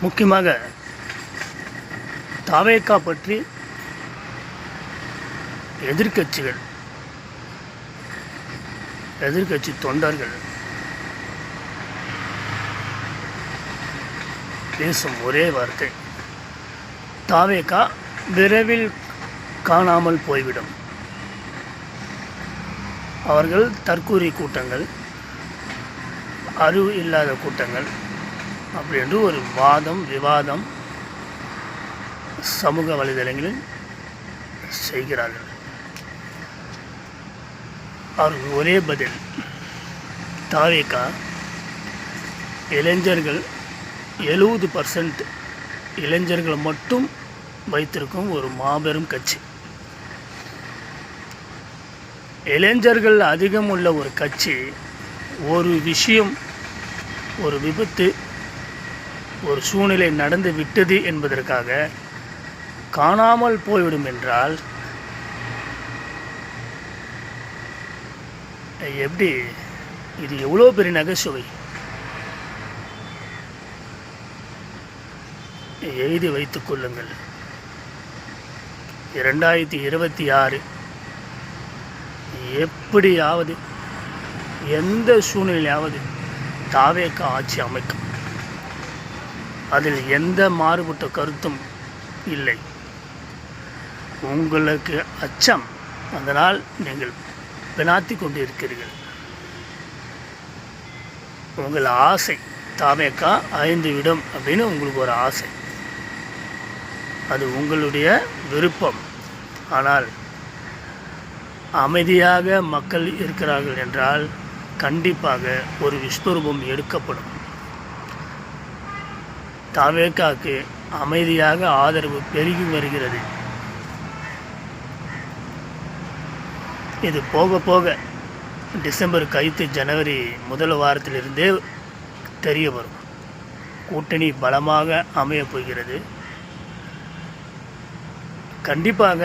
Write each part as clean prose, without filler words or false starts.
முக்கியமாக தாவேகா பற்றி எதிர்க்கட்சி தொண்டர்கள் பேசும் ஒரே வார்த்தை, தாவேகா விரைவில் காணாமல் போய்விடும். அவர்கள் தற்கூரி கூட்டங்கள், அறிவு இல்லாத கூட்டங்கள் அப்படி என்று ஒரு விவாதம் சமூக வலைதளங்களில் செய்கிறார்கள். அவர்கள் ஒரே பதில், தாவேகா இளைஞர்கள் 70% இளைஞர்கள் மட்டும் வைத்திருக்கும் ஒரு மாபெரும் கட்சி. இளைஞர்கள் அதிகம் உள்ள ஒரு கட்சி ஒரு விஷயம், ஒரு விபத்து, ஒரு சூழ்நிலை நடந்து விட்டது என்பதற்காக காணாமல் போய்விடும் என்றால் எப்படி? இது எவ்வளோ பெரிய நகைச்சுவை! எழுதி வைத்துக் கொள்ளுங்கள். 2026 எப்படியாவது எந்த சூழ்நிலையாவது தாவேகா ஆட்சி அமைக்கும். அதில் எந்த மாறுபட்ட கருத்தும் இல்லை. உங்களுக்கு அச்சம், அதனால் நீங்கள் பினாத்தி கொண்டு இருக்கிறீர்கள். உங்கள் ஆசை தாவேகா அழிந்து விடும் அப்படின்னு உங்களுக்கு ஒரு ஆசை, அது உங்களுடைய விருப்பம். ஆனால் அமைதியாக மக்கள் இருக்கிறார்கள் என்றால் கண்டிப்பாக ஒரு விஸ்வரூபம் எடுக்கப்படும். தாவேகாவுக்கு அமைதியாக ஆதரவு பெருகி வருகிறது. இது போக போக டிசம்பர் கழித்து ஜனவரி முதல் வாரத்திலிருந்தே தெரிய வரும். கூட்டணி பலமாக அமையப் போகிறது. கண்டிப்பாக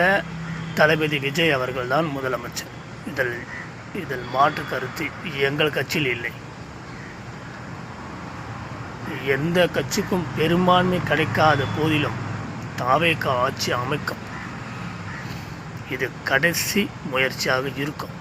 தளபதி விஜய் அவர்கள்தான் முதலமைச்சர். இதில் மாற்று கருத்து எங்கள் கட்சியில் இல்லை. எந்த கட்சிக்கும் பெரும்பான்மை கிடைக்காத போதிலும் தாவேகா ஆட்சி அமைக்கும். இது கடைசி முயற்சியாக இருக்கும்.